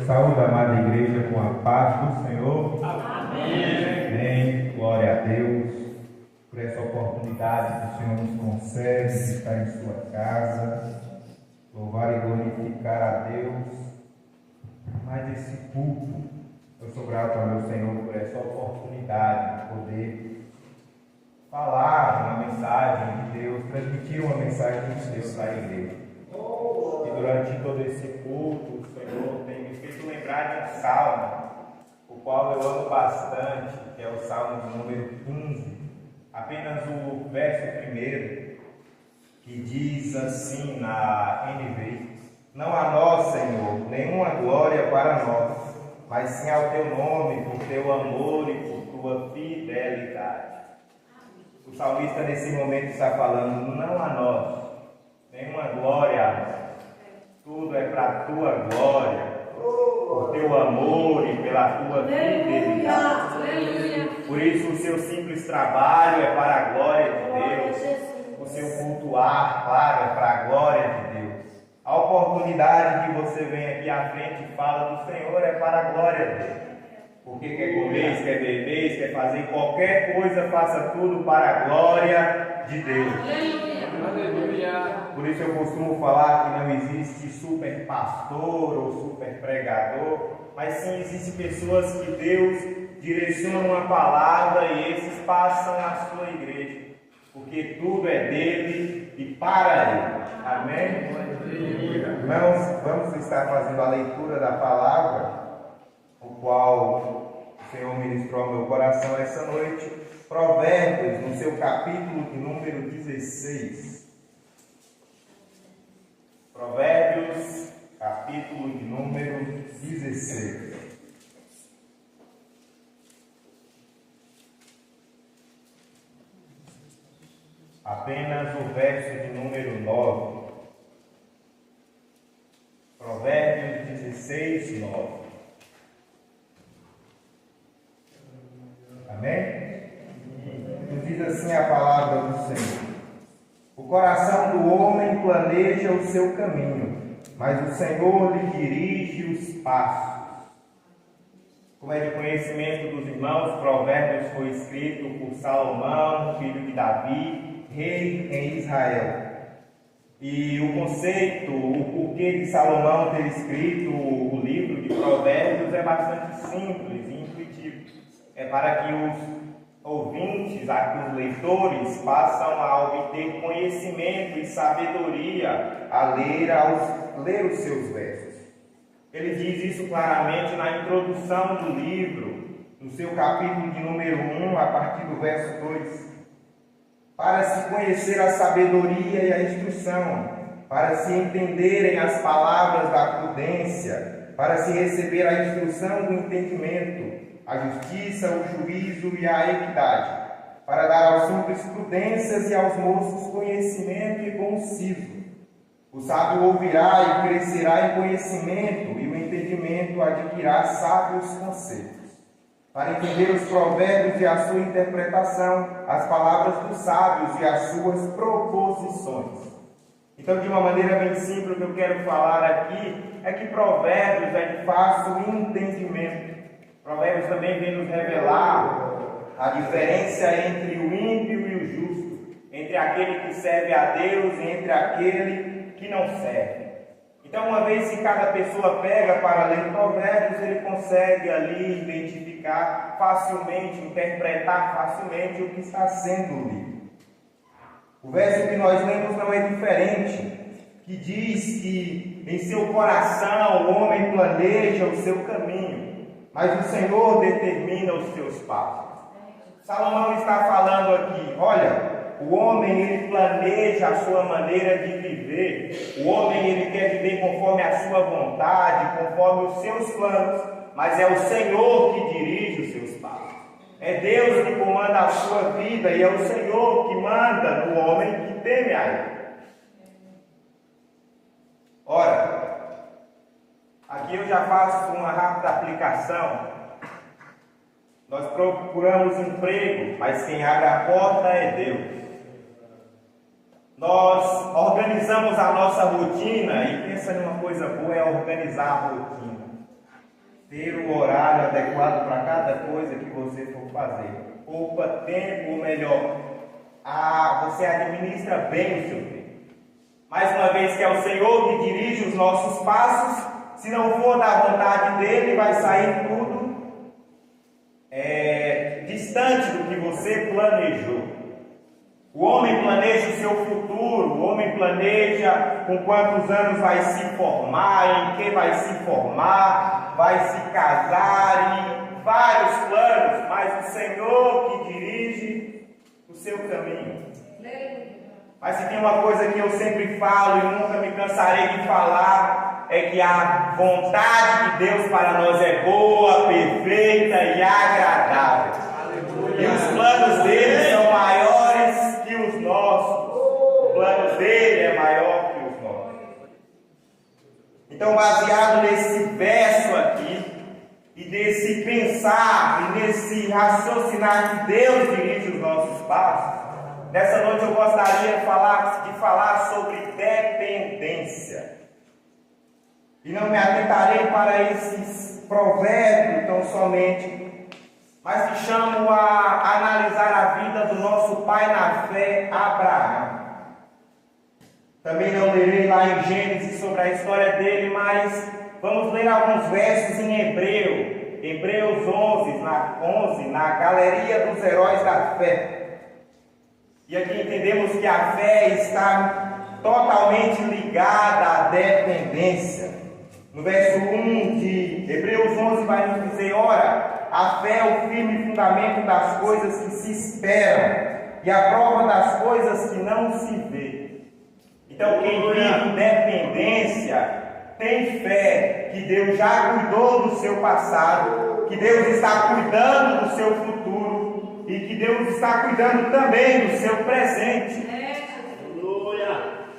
Saúde a amada igreja com a paz do Senhor. Amém. Amém. Glória a Deus por essa oportunidade que o Senhor nos concede de estar em sua casa, louvar e glorificar a Deus. Mas esse culto, eu sou grato ao meu Senhor por essa oportunidade de poder falar uma mensagem de Deus, transmitir uma mensagem de Deus à igreja. E durante todo esse culto, o Senhor tem me feito lembrar de um salmo, o qual eu amo bastante, que é o salmo de número 15, apenas o verso primeiro, que diz assim na NVI: Não a nós, Senhor, nenhuma glória para nós, mas sim ao teu nome, por teu amor e por tua fidelidade. O salmista nesse momento está falando, não a nós, nenhuma glória a nós. Tudo é para a tua glória, por teu amor e pela tua fidelidade. Por isso o seu simples trabalho é para a glória de Deus. O seu cultuar, claro, é para a glória de Deus. A oportunidade que você vem aqui à frente e fala do Senhor é para a glória dele. Porque quer comer, quer beber, quer fazer qualquer coisa, faça tudo para a glória de Deus. Por isso eu costumo falar que não existe super pastor ou super pregador, mas sim existem pessoas que Deus direciona uma palavra e esses passam na sua igreja, porque tudo é dele e para ele. Amém? Irmãos, vamos estar fazendo a leitura da palavra, o qual o Senhor ministrou ao meu coração essa noite. Provérbios, no seu capítulo de número 16. Provérbios, capítulo de número 16. Apenas o verso de número 9. Provérbios 16, 9. Amém? Nos diz assim a palavra do Senhor: O coração do homem planeja o seu caminho, mas o Senhor lhe dirige os passos. Como é de conhecimento dos irmãos, Provérbios foi escrito por Salomão, filho de Davi, rei em Israel. E o conceito, o porquê de Salomão ter escrito o livro de Provérbios é bastante simples e intuitivo. É para que os ouvintes, os leitores, passam a obter conhecimento e sabedoria a ler os seus versos. Ele diz isso claramente na introdução do livro, no seu capítulo de número 1, a partir do verso 2. Para se conhecer a sabedoria e a instrução, para se entenderem as palavras da prudência, para se receber a instrução do entendimento, a justiça, o juízo e a equidade, para dar aos simples prudências e aos moços conhecimento e bom siso. O sábio ouvirá e crescerá em conhecimento, e o entendimento adquirirá sábios conselhos. Para entender os provérbios e a sua interpretação, as palavras dos sábios e as suas proposições. Então, de uma maneira bem simples, o que eu quero falar aqui é que provérbios é de fácil entendimento. Provérbios também vem nos revelar a diferença entre o ímpio e o justo, entre aquele que serve a Deus e entre aquele que não serve. Então, uma vez que cada pessoa pega para ler Provérbios, ele consegue ali identificar facilmente, interpretar facilmente o que está sendo lido. O verso que nós lemos não é diferente, que diz que em seu coração o homem planeja o seu caminho, mas o Senhor determina os seus passos. Salomão está falando aqui, olha, o homem ele planeja a sua maneira de viver, o homem ele quer viver conforme a sua vontade, conforme os seus planos, mas é o Senhor que dirige os seus passos. É Deus que comanda a sua vida e é o Senhor que manda no homem que teme a Ele. Ora, aqui eu já faço uma rápida aplicação. Nós procuramos emprego, mas quem abre a porta é Deus. Nós organizamos a nossa rotina e pensa numa coisa boa, é organizar a rotina. ter o horário adequado para cada coisa que você for fazer. Poupa tempo, ou melhor, você administra bem o seu tempo. Mais uma vez que é o Senhor que dirige os nossos passos, se não for da vontade dele, vai sair tudo distante do que você planejou. O homem planeja o seu futuro, o homem planeja com quantos anos vai se formar, em que vai se formar, vai se casar, e vários planos, mas o Senhor que dirige o seu caminho. Mas se tem uma coisa que eu sempre falo e nunca me cansarei de falar, é que a vontade de Deus para nós é boa, perfeita e agradável. E os planos dele são maiores que os nossos. O plano dele é maior que os nossos. Então, baseado nesse verso aqui, e nesse pensar, e nesse raciocinar que Deus dirige os nossos passos, nessa noite eu gostaria de falar sobre dependência. E não me atentarei para esses provérbios tão somente, mas te chamo a analisar a vida do nosso pai na fé, Abraão. Também não lerei lá em Gênesis sobre a história dele, mas vamos ler alguns versos em Hebreus 11, na galeria dos heróis da fé. E aqui entendemos que a fé está totalmente ligada à dependência. No verso 1 de Hebreus 11 vai nos dizer: ora, a fé é o firme fundamento das coisas que se esperam e a prova das coisas que não se vê. Então, quem vive em dependência tem fé que Deus já cuidou do seu passado, que Deus está cuidando do seu futuro e que Deus está cuidando também do seu presente.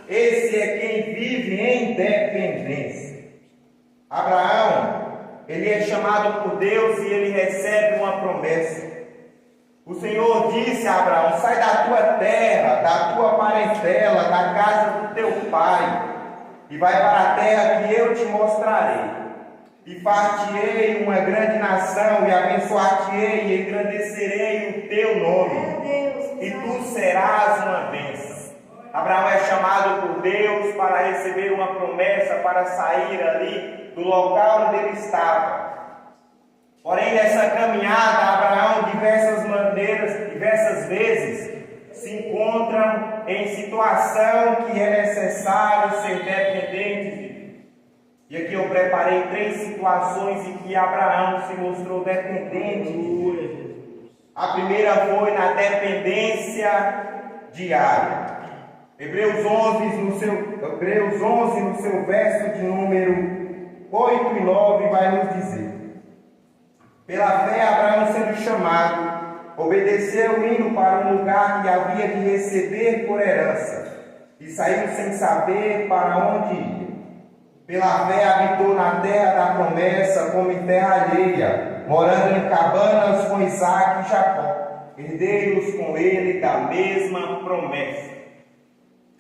Esse é quem vive em dependência. Abraão, ele é chamado por Deus e ele recebe uma promessa. O Senhor disse a Abraão: sai da tua terra, da tua parentela, da casa do teu pai, e vai para a terra que eu te mostrarei. E far-te-ei uma grande nação, e abençoar-te-ei, e engrandecerei o teu nome, e tu serás uma bênção. Abraão é chamado por Deus para receber uma promessa, para sair ali do local onde ele estava. Porém, nessa caminhada, Abraão, diversas vezes, se encontra em situação que é necessário ser dependente de Deus. E aqui eu preparei 3 situações em que Abraão se mostrou dependente de Deus. A primeira foi na dependência diária. Hebreus 11, no seu verso de número 8 e 9, vai nos dizer: pela fé, Abraão, sendo chamado, obedeceu, indo para um lugar que havia de receber por herança, e saiu sem saber para onde ia. Pela fé, habitou na terra da promessa, como em terra alheia, morando em cabanas com Isaque e Jacó, herdeiros com ele da mesma promessa.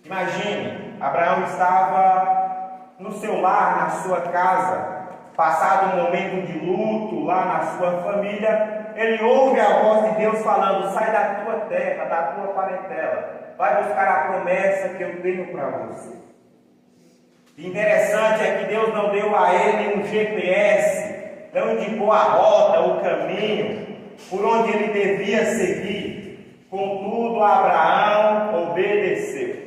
Imagine, Abraão estava no seu lar, na sua casa, passado um momento de luto lá na sua família, ele ouve a voz de Deus falando: sai da tua terra, da tua parentela, vai buscar a promessa que eu tenho para você. Interessante é que Deus não deu a ele um GPS, não indicou a rota, o caminho, por onde ele devia seguir. Contudo, Abraão obedeceu.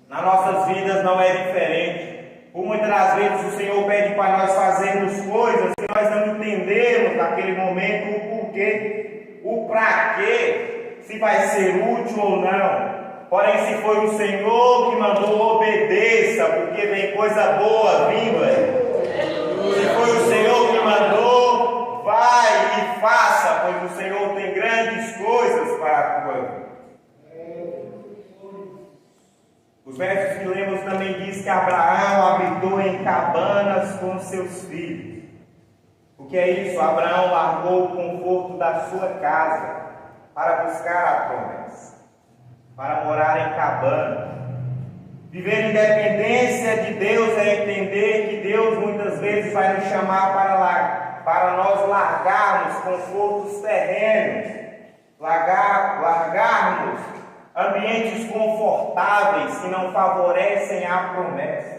Nas nossas vidas não é diferente. Por muitas das vezes o Senhor pede para nós fazermos coisas que nós não entendemos naquele momento o porquê, o para quê, se vai ser útil ou não. Porém, se foi o Senhor que mandou, obedeça, porque vem coisa boa vindo aí. Se foi o Senhor que mandou, vai e faça, pois o Senhor tem grandes coisas para a tua vida. Os versos que lemos também diz que Abraão habitou em cabanas com seus filhos. O que é isso? Abraão largou o conforto da sua casa para buscar a promessa, para morar em cabana. Viver independência de Deus é entender que Deus muitas vezes vai nos chamar para nós largarmos confortos terrenos, largarmos ambientes confortáveis que não favorecem a promessa.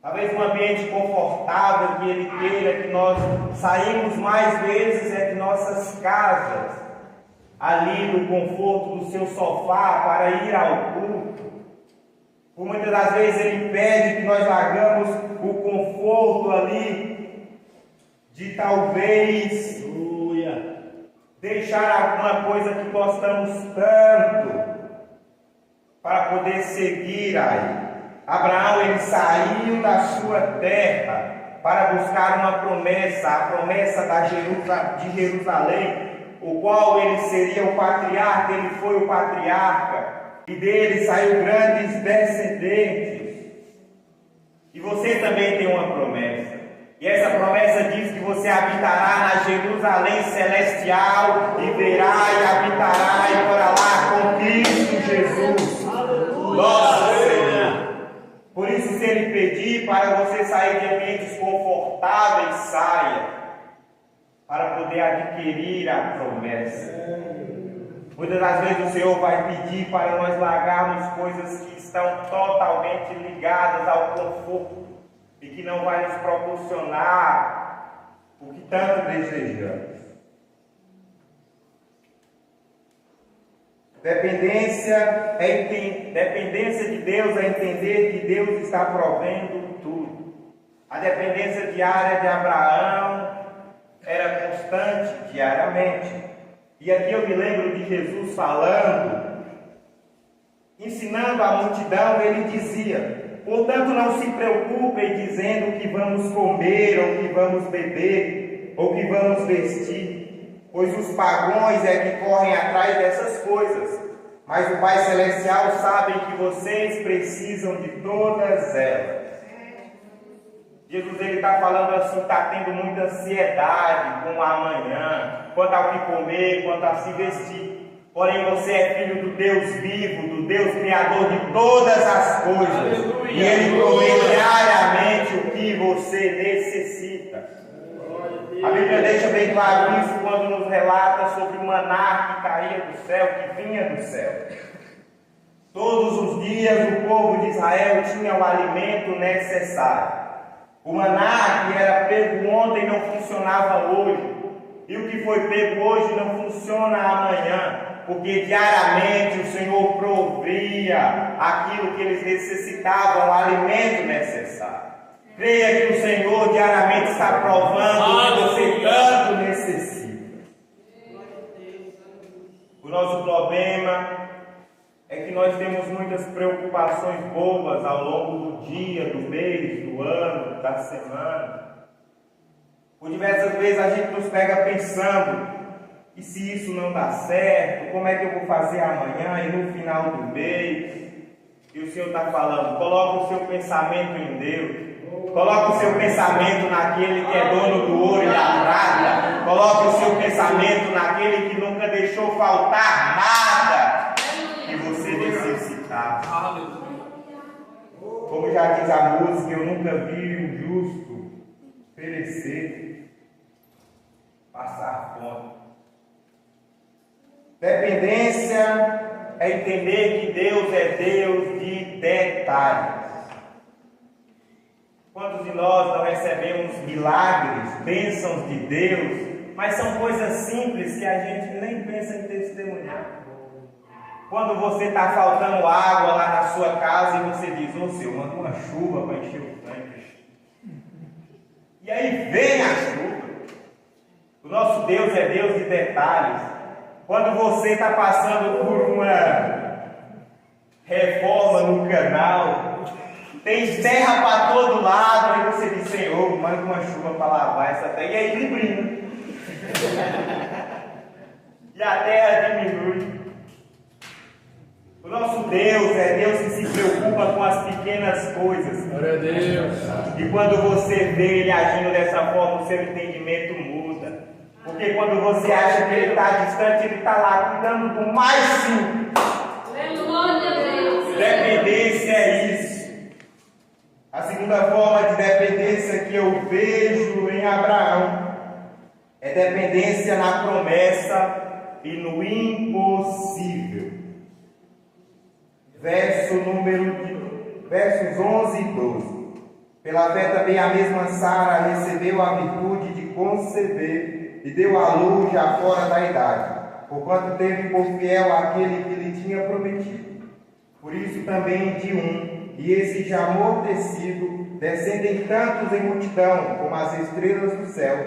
Talvez um ambiente confortável que Ele queira que nós saímos mais vezes de nossas casas, ali do conforto do seu sofá para ir ao culto. Por muitas das vezes Ele pede que nós largamos o conforto ali de talvez deixar alguma coisa que gostamos tanto para poder seguir aí. Abraão, ele saiu da sua terra para buscar uma promessa, a promessa de Jerusalém, o qual ele seria o patriarca, ele foi o patriarca, e dele saiu grandes descendentes. E você também tem uma promessa. E essa promessa diz que você habitará na Jerusalém celestial e verá e habitará e morará lá com Cristo Jesus, nosso Senhor. Por isso, se Ele pedir para você sair de ambientes confortáveis, saia, para poder adquirir a promessa. Muitas das vezes o Senhor vai pedir para nós largarmos coisas que estão totalmente ligadas ao conforto e que não vai nos proporcionar o que tanto desejamos. Dependência de Deus é entender que Deus está provendo tudo. A dependência diária de Abraão era constante, diariamente. E aqui eu me lembro de Jesus falando, ensinando a multidão, ele dizia: portanto, não se preocupem dizendo o que vamos comer, ou o que vamos beber, ou o que vamos vestir, pois os pagãos que correm atrás dessas coisas. Mas o Pai Celestial sabe que vocês precisam de todas elas. Jesus está falando assim, está tendo muita ansiedade com o amanhã, quanto ao que comer, quanto a se vestir. Porém, você é filho do Deus vivo, do Deus Criador de todas as coisas. Aleluia. E Ele provê diariamente o que você necessita. A Bíblia deixa bem claro isso quando nos relata sobre o maná que caía do céu, que vinha do céu. Todos os dias o povo de Israel tinha o alimento necessário. O maná que era pego ontem não funcionava hoje. E o que foi pego hoje não funciona amanhã. Porque diariamente o Senhor provia aquilo que eles necessitavam, o alimento necessário. Creia que o Senhor diariamente está provando o que você tanto necessita. O nosso problema é que nós temos muitas preocupações bobas ao longo do dia, do mês, do ano, da semana. Por diversas vezes a gente nos pega pensando: e se isso não dá certo, como é que eu vou fazer amanhã e no final do mês? E o Senhor está falando: coloca o seu pensamento em Deus. Coloca o seu pensamento naquele que é dono do ouro e da prata. Coloca o seu pensamento naquele que nunca deixou faltar nada que você necessitava. Como já diz a música, eu nunca vi um justo perecer, passar fome. Dependência é entender que Deus é Deus de detalhes. Quantos de nós não recebemos milagres, bênçãos de Deus, mas são coisas simples que a gente nem pensa em testemunhar? Quando você está faltando água lá na sua casa e você diz: ô Senhor, manda uma chuva para encher o tanque. E aí vem a chuva. O nosso Deus é Deus de detalhes. Quando você está passando por uma reforma no canal, tem terra para todo lado, aí você diz: Senhor, manda uma chuva para lavar essa terra. E aí ele brinca. E a terra diminui. O nosso Deus é Deus que se preocupa com as pequenas coisas. Glória a Deus. E quando você vê Ele agindo dessa forma, o seu entendimento muda. Porque quando você acha que Ele está distante, Ele está lá cuidando do mais simples. Glória a Deus. Dependência é isso. A segunda forma de dependência vejo em Abraão é dependência na promessa e no impossível. Versos 11 e 12. Pela fé também a mesma Sara recebeu a virtude de conceber e deu à luz já fora da idade, porquanto teve por fiel aquele que lhe tinha prometido. Por isso também de um, e esse já amortecido, descendem tantos em multidão como as estrelas do céu,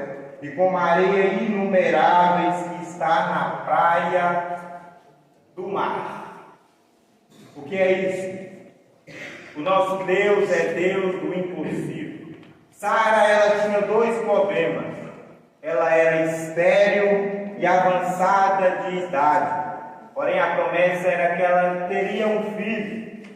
e como a areia inumeráveis que está na praia do mar. O que é isso? O nosso Deus é Deus do impossível. Sara, ela tinha dois problemas. Ela era estéril e avançada de idade. Porém, a promessa era que ela teria um filho.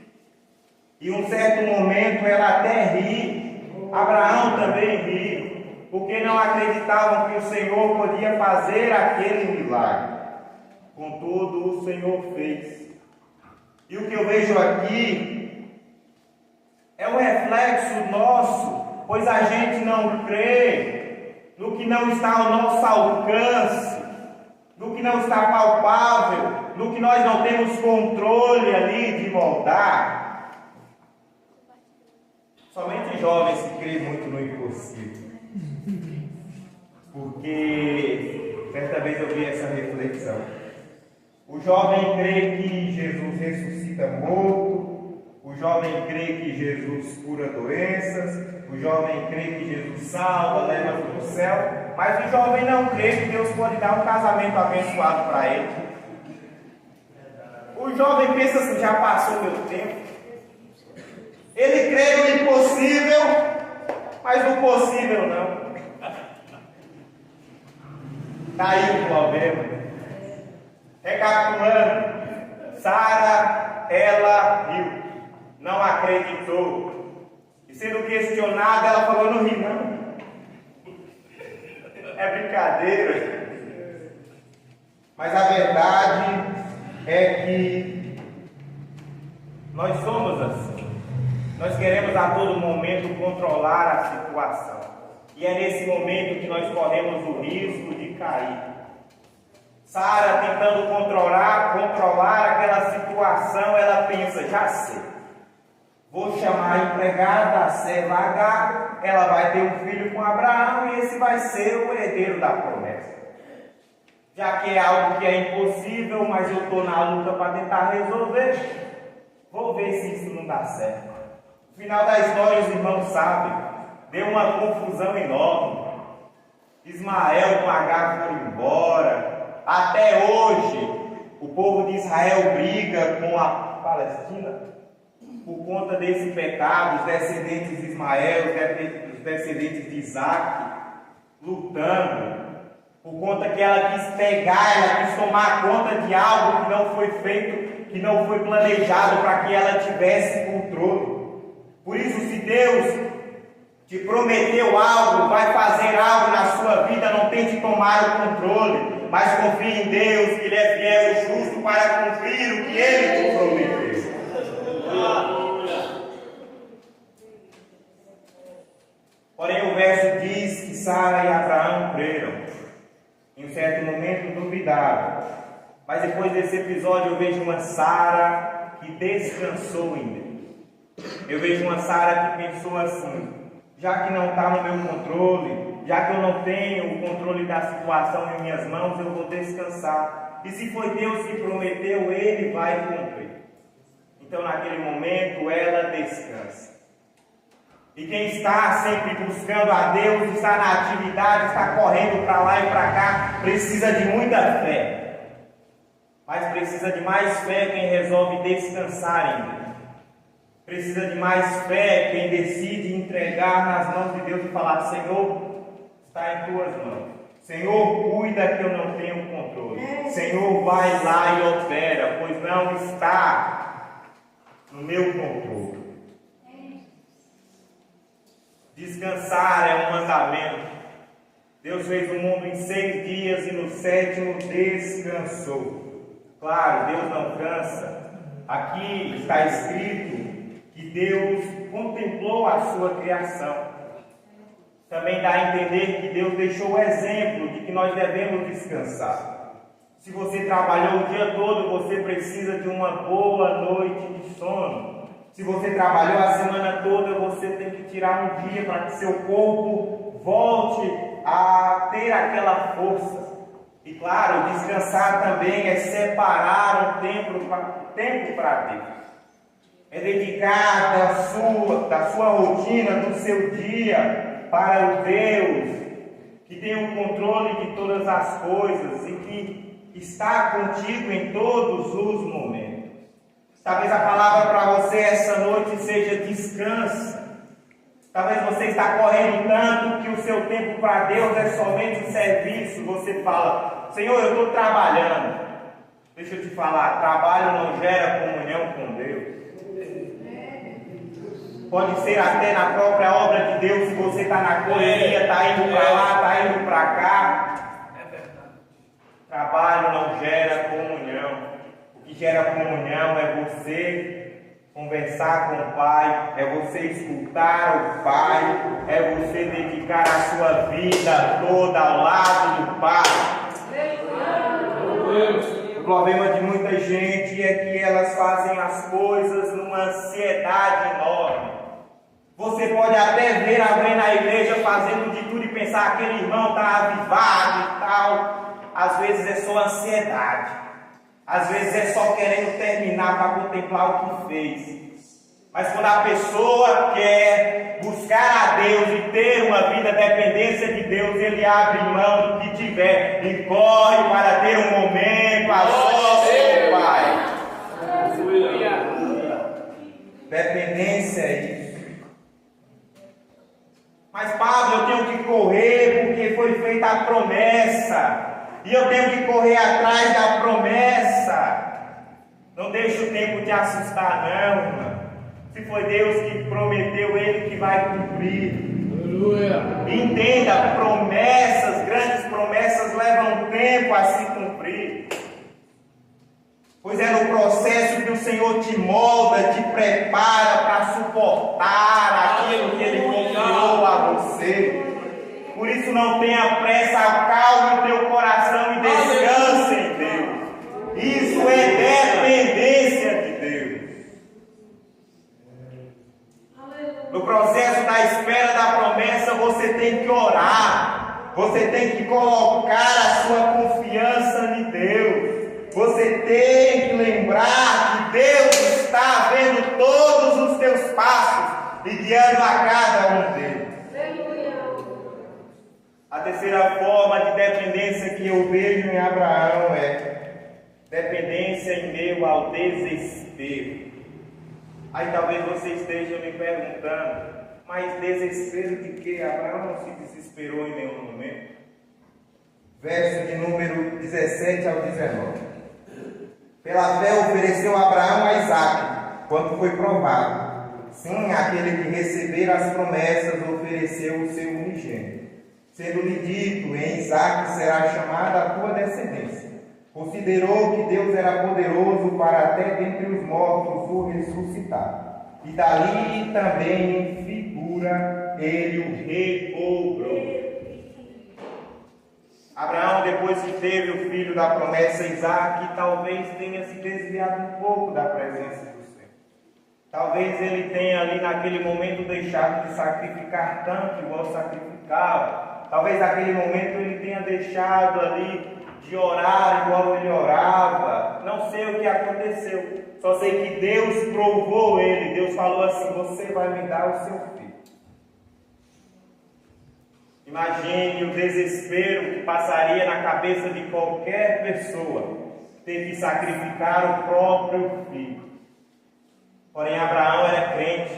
E em um certo momento ela até ri. Abraão também ri, porque não acreditavam que o Senhor podia fazer aquele milagre. Contudo, o Senhor fez. E o que eu vejo aqui é um reflexo nosso, pois a gente não crê no que não está ao nosso alcance, no que não está palpável, no que nós não temos controle ali de moldar. Somente jovens que creem muito no impossível. Porque certa vez eu vi essa reflexão. O jovem crê que Jesus ressuscita morto. O jovem crê que Jesus cura doenças, o jovem crê que Jesus salva, leva para o céu, mas o jovem não crê que Deus pode dar um casamento abençoado para ele. O jovem pensa assim, já passou meu tempo. Ele crê no impossível, mas no possível não. Está aí o problema. Recapitulando, Sara, ela riu. Não acreditou. E sendo questionada, ela falou: não ri não. É brincadeira. Mas a verdade é que nós somos assim. Nós queremos a todo momento controlar a situação. E é nesse momento que nós corremos o risco de cair. Sara, tentando controlar aquela situação, ela pensa: já sei. Vou chamar a empregada, a serva Agar, ela vai ter um filho com Abraão e esse vai ser o herdeiro da promessa. Já que é algo que é impossível, mas eu estou na luta para tentar resolver, vou ver se isso não dá certo. No final da história, os irmãos sabem, deu uma confusão enorme. Ismael com Agar foram embora. Até hoje, o povo de Israel briga com a Palestina por conta desse pecado. Os descendentes de Ismael, os descendentes de Isaac, lutando, por conta que ela quis pegar, ela quis tomar conta de algo que não foi feito, que não foi planejado para que ela tivesse controle. Por isso, se Deus te prometeu algo, vai fazer algo na sua vida, não tente tomar o controle, mas confie em Deus, que Ele é fiel e justo para cumprir o que Ele te prometeu. Porém, o verso diz que Sara e Abraão creram. Em um certo momento duvidaram. Mas depois desse episódio eu vejo uma Sara que descansou em Deus. Eu vejo uma Sara que pensou assim: já que não está no meu controle, já que eu não tenho o controle da situação em minhas mãos, eu vou descansar. E se foi Deus que prometeu, Ele vai cumprir. Então naquele momento ela descansa. E quem está sempre buscando a Deus, está na atividade, está correndo para lá e para cá, precisa de muita fé. Mas precisa de mais fé quem resolve descansar em Deus. Precisa de mais fé quem decide entregar nas mãos de Deus e falar: Senhor, está em tuas mãos. Senhor, cuida que eu não tenho controle. Senhor, vai lá e opera, pois não está no meu controle. Descansar é um mandamento. Deus fez o mundo em 6 dias e no 7º descansou. Claro, Deus não cansa. Aqui está escrito que Deus contemplou a sua criação. também dá a entender que Deus deixou o exemplo de que nós devemos descansar. Se você trabalhou o dia todo, você precisa de uma boa noite de sono. Se você trabalhou a semana toda, você tem que tirar um dia para que seu corpo volte a ter aquela força. E claro, descansar também é separar um tempo para Deus. É dedicar da sua rotina, do seu dia, para o Deus que tem o controle de todas as coisas e que está contigo em todos os momentos. Talvez a palavra para você essa noite seja descanse. Talvez você está correndo tanto que o seu tempo para Deus é somente o serviço. Você fala, Senhor, eu estou trabalhando. Deixa eu te falar, trabalho não gera comunhão com Deus. Pode ser até na própria obra de Deus, se você está na correria, está indo para lá, está indo para cá. Trabalho não gera comunhão. O que gera comunhão é você conversar com o Pai, é você escutar o Pai, é você dedicar a sua vida toda ao lado do Pai. O problema de muita gente é que elas fazem as coisas numa ansiedade enorme. Você pode até ver alguém na igreja fazendo de tudo e pensar que aquele irmão está avivado e tal. Às vezes é só ansiedade. Às vezes é só querendo terminar para contemplar o que fez. Mas quando a pessoa quer buscar a Deus e ter uma vida dependência de Deus, ele abre mão do que tiver e corre para ter um momento a sós com o Pai. Dependência é isso. Mas Pablo, eu tenho que correr porque foi feita a promessa. E eu tenho que correr atrás da promessa. Não deixe o tempo te assustar, não, irmão. Se foi Deus que prometeu, Ele que vai cumprir. Aleluia. Entenda, promessas, grandes promessas levam tempo a se cumprir. Pois é no processo que o Senhor te molda, te prepara para suportar aquilo que Ele confiou a você. Por isso não tenha pressa, acalme o teu coração e descanse em Deus. Isso é dependência de Deus. No processo da espera da promessa, você tem que orar. Você tem que colocar a sua confiança em Deus. Você tem que lembrar que Deus está vendo todos os teus passos e guiando a cada um deles. A terceira forma de dependência que eu vejo em Abraão é dependência em meio ao desespero. Aí talvez você esteja me perguntando, mas desespero de quê? Abraão não se desesperou em nenhum momento. Verso de número 17 ao 19. Pela fé ofereceu Abraão a Isaque, quando foi provado. Sim, aquele que receber as promessas ofereceu o seu unigênito. Sendo-lhe dito, em Isaque será chamada a tua descendência. Considerou que Deus era poderoso para até dentre os mortos o ressuscitar. E dali também em figura ele o recobrou. Abraão, depois que teve o filho da promessa Isaque, talvez tenha se desviado um pouco da presença do Senhor. Talvez ele tenha ali naquele momento deixado de sacrificar tanto igual sacrificava. Talvez naquele momento ele tenha deixado ali de orar igual ele orava. Não sei o que aconteceu. Só sei que Deus provou ele. Deus falou assim: você vai me dar o seu filho. Imagine o desespero que passaria na cabeça de qualquer pessoa ter que sacrificar o próprio filho. Porém, Abraão era crente.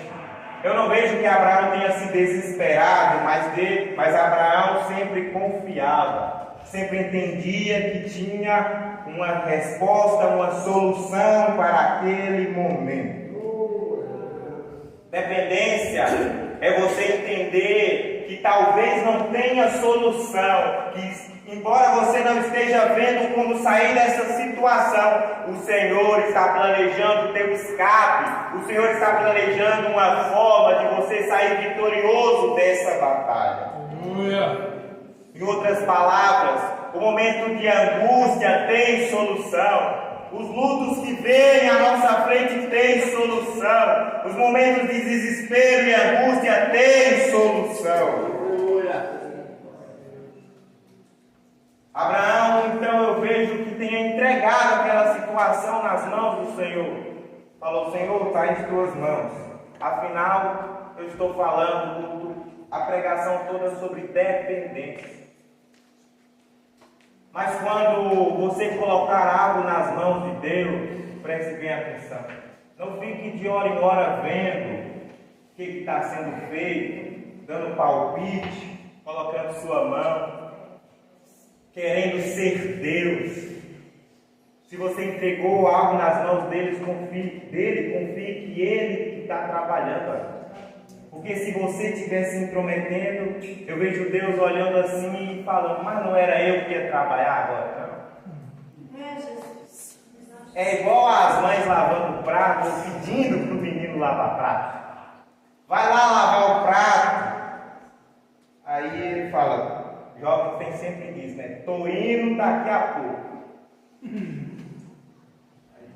Eu não vejo que Abraão tenha se desesperado, mas Abraão sempre confiava, sempre entendia que tinha uma resposta, uma solução para aquele momento. Dependência é você entender que talvez não tenha solução, que embora você não esteja vendo como sair dessa situação, o Senhor está planejando o teu escape, o Senhor está planejando uma forma de você sair vitorioso dessa batalha. Em outras palavras, o momento de angústia tem solução. Os lutos que vêm à nossa frente têm solução. Os momentos de desespero e angústia têm solução. Abraão, então, eu vejo que tenha entregado aquela situação nas mãos do Senhor. Falou: Senhor, está em tuas mãos. Afinal, eu estou falando a pregação toda sobre dependência. Mas quando você colocar algo nas mãos de Deus, preste bem atenção. Não fique de hora em hora vendo o que está sendo feito, dando palpite, colocando sua mão, querendo ser Deus. Se você entregou algo nas mãos dele, confie que ele está trabalhando aí. Porque se você estiver se intrometendo, eu vejo Deus olhando assim e falando: mas não era eu que ia trabalhar agora, não. É igual as mães lavando o prato, ou pedindo para o menino lavar prato. Vai lá lavar o prato. Aí ele fala: jovem tem sempre isso, né? Tô indo daqui a pouco.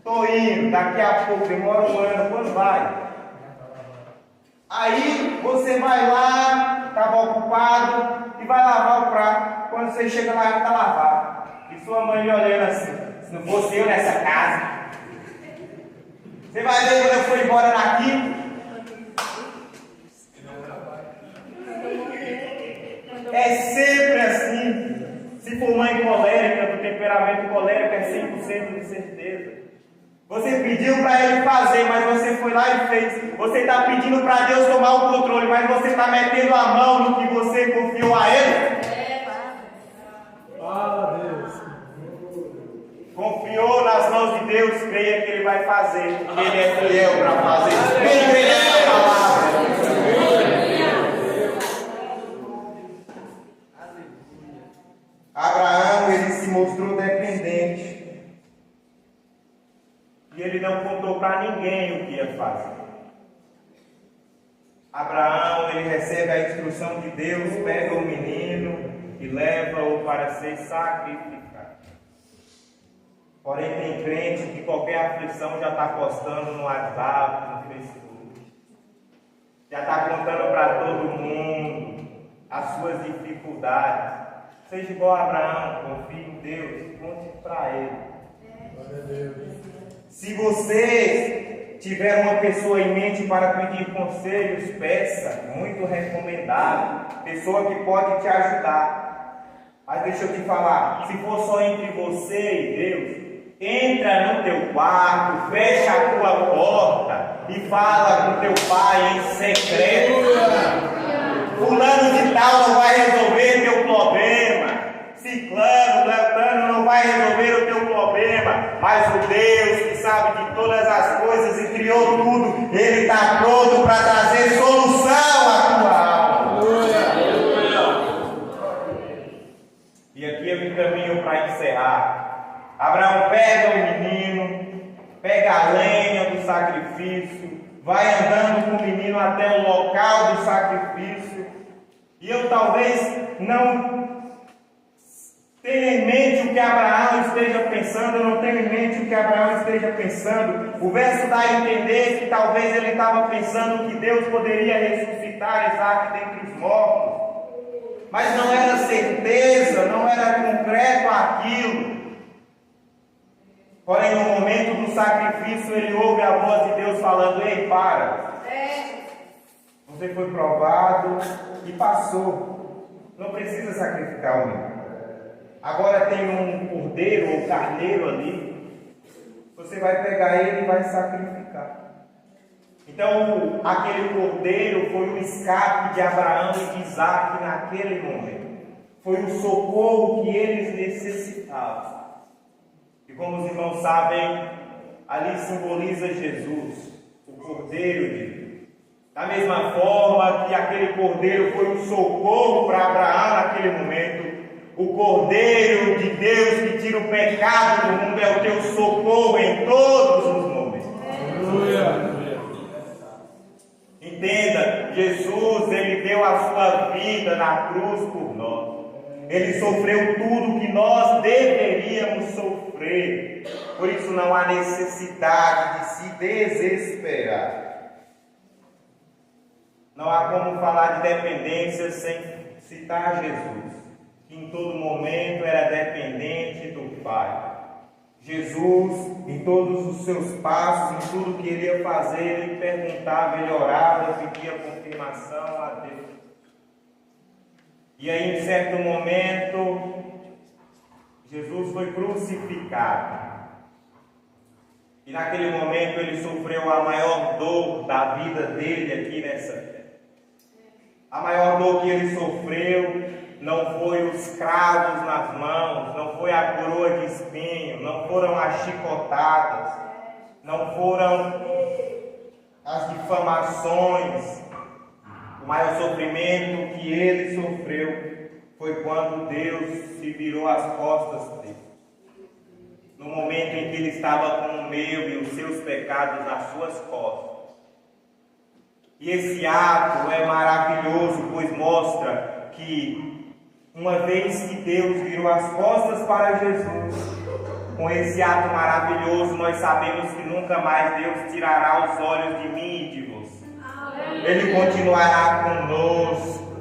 Tô indo daqui a pouco, demora um ano, quando vai? Aí você vai lá, estava ocupado, e vai lavar o prato. Quando você chega lá, está lavado. E sua mãe lhe olhando assim: se não fosse eu nessa casa. Você vai ver quando eu for embora daqui. É sempre assim. Se for mãe colérica, do temperamento colérico, é 100% de certeza. Você pediu para ele fazer, mas você foi lá e fez. Você está pedindo para Deus tomar o controle, mas você está metendo a mão no que você confiou a ele. Confiou nas mãos de Deus, creia que ele vai fazer, porque ele é fiel para fazer. Quem crê nessa palavra? Abraão, ele se mostrou dependente. E ele não contou para ninguém o que ia fazer. Abraão, ele recebe a instrução de Deus, pega o menino e leva-o para ser sacrificado. Porém, tem crente que qualquer aflição já está postando no WhatsApp, no Facebook. Já está contando para todo mundo as suas dificuldades. Seja igual a Abraão, confie em Deus, conte para ele. Glória a Deus. Se você tiver uma pessoa em mente para pedir conselhos, peça, muito recomendado, pessoa que pode te ajudar. Mas deixa eu te falar, se for só entre você e Deus, entra no teu quarto, fecha a tua porta e fala com teu pai em secreto. Fulano de tal não vai resolver teu problema. Ciclano, Beltrano não vai resolver o teu problema, mas o Deus que sabe de todas as coisas e criou tudo, Ele está pronto para trazer solução à tua alma. E aqui eu me encaminho para encerrar. Abraão pega o menino, pega a lenha do sacrifício, vai andando com o menino até o local do sacrifício. E eu talvez não tenha em mente o que Abraão esteja pensando, eu não tenho em mente o que Abraão esteja pensando. O verso dá a entender que talvez ele estava pensando que Deus poderia ressuscitar Isaac dentre os mortos. Mas não era certeza, não era concreto aquilo. Porém, no momento do sacrifício, ele ouve a voz de Deus falando: ei, para. Você foi provado e passou. Não precisa sacrificar o menino. Agora tem um cordeiro ou carneiro ali. Você vai pegar ele e vai sacrificar. Então, aquele cordeiro foi o escape de Abraão e de Isaac naquele momento. Foi o socorro que eles necessitavam. E como os irmãos sabem, ali simboliza Jesus, o Cordeiro de Deus. Da mesma forma que aquele Cordeiro foi um socorro para Abraão naquele momento, o Cordeiro de Deus que tira o pecado do mundo é o teu socorro em todos os momentos. Aleluia. Entenda, Jesus, ele deu a sua vida na cruz por nós. Ele sofreu tudo que nós deveríamos sofrer. Por isso não há necessidade de se desesperar. Não há como falar de dependência sem citar Jesus, que em todo momento era dependente do Pai. Jesus, em todos os seus passos, em tudo que ele ia fazer, ele perguntava, ele orava, pedia confirmação a Deus. E aí, em certo momento, Jesus foi crucificado. E naquele momento ele sofreu a maior dor da vida dele aqui nessa terra. A maior dor que ele sofreu não foi os cravos nas mãos, não foi a coroa de espinho, não foram as chicotadas, não foram as difamações. O maior sofrimento que ele sofreu foi quando Deus se virou as costas dele. No momento em que ele estava com o meu e os seus pecados nas suas costas. E esse ato é maravilhoso, pois mostra que uma vez que Deus virou as costas para Jesus, com esse ato maravilhoso nós sabemos que nunca mais Deus tirará os olhos de mim e de você. Ele continuará conosco,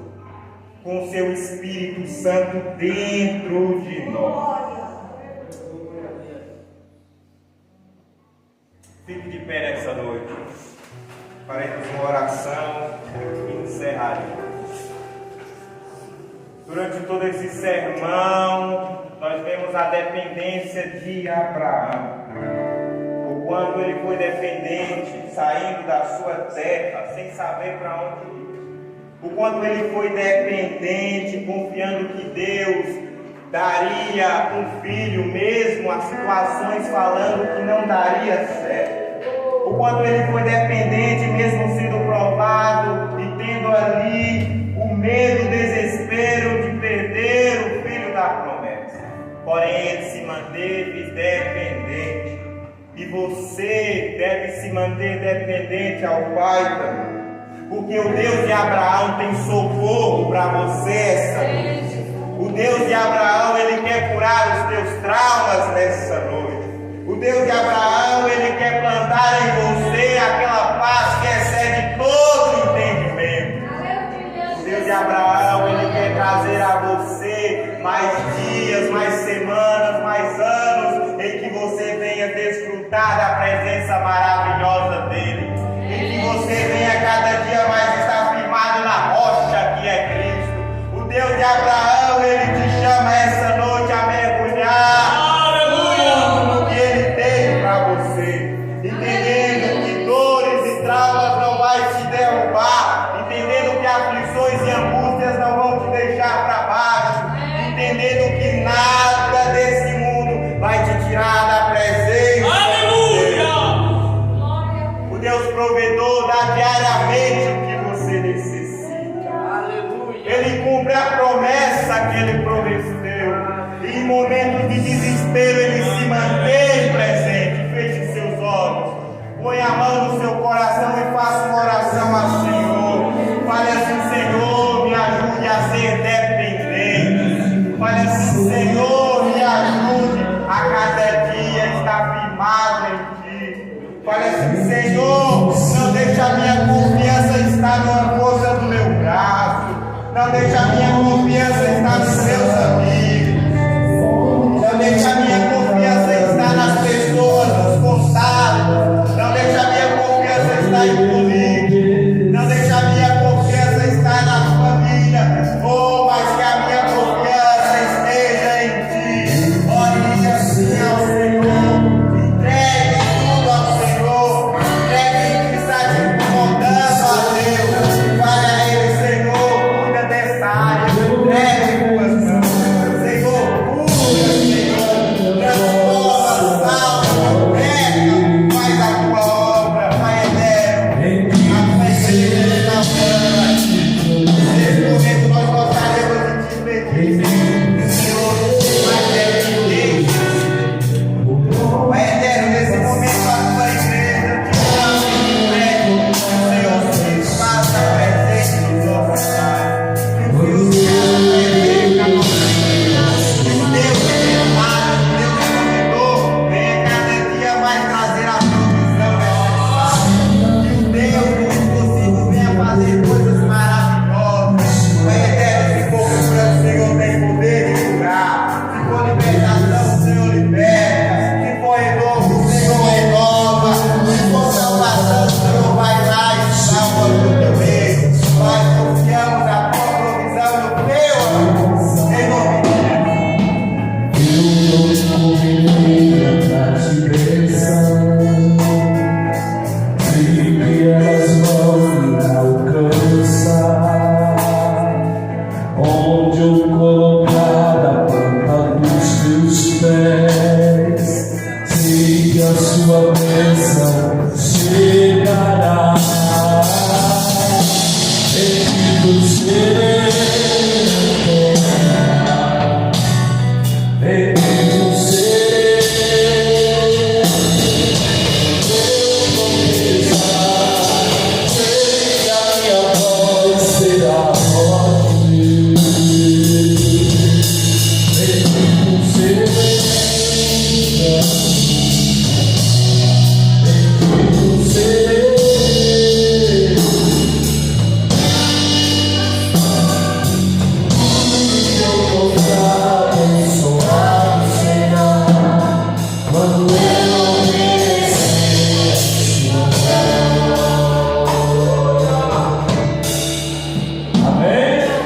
com seu Espírito Santo dentro de nós. Fique de pé nessa noite. Faremos uma oração e encerraremos. Durante todo esse sermão, nós vemos a dependência de Abraão. O quanto ele foi dependente, saindo da sua terra, sem saber para onde ir. O quanto ele foi dependente, confiando que Deus daria um filho, mesmo as situações falando que não daria certo. O quanto ele foi dependente, mesmo sendo provado e tendo ali o medo, o desespero de perder o filho da promessa. Porém, ele se manteve dependente. E você deve se manter dependente ao Pai também. Porque o Deus de Abraão tem socorro para você essa noite. O Deus de Abraão, ele quer curar os teus traumas nessa noite. O Deus de Abraão, ele quer plantar em você aquela paz que excede todo entendimento. O Deus de Abraão, ele quer trazer a você mais dias, mais semanas, mais anos, em que você venha desfrutar da presença maravilhosa dele. Em que você venha cada dia mais estar firmado na rocha que é Cristo. O Deus de Abraão, ele te chama essa noite a mergulhar no que ele tem para você, entendendo que dores e traumas não vai te derrubar, entendendo que aflições e angústias não vão te deixar para baixo, entendendo que nada desse mundo vai te tirar da presença de Deus. O Deus provedor dá diariamente o que você necessita. Ele cumpre a promessa que ele prometeu. E em momentos de desespero ele se mantém presente. Feche seus olhos, põe a mão no seu coração e faça uma oração ao Senhor. Fale assim: Senhor, me ajude a ser dependente. Fale assim: Senhor, me ajude a cada dia estar firmado em Ti. Fale assim: Senhor, não deixe a minha confiança estar na força do meu braço. Não deixe a minha confiança estar nos meus amigos. Não deixe a minha confiança estar nas pessoas, nos contatos. Não deixe a minha confiança estar em política. Ele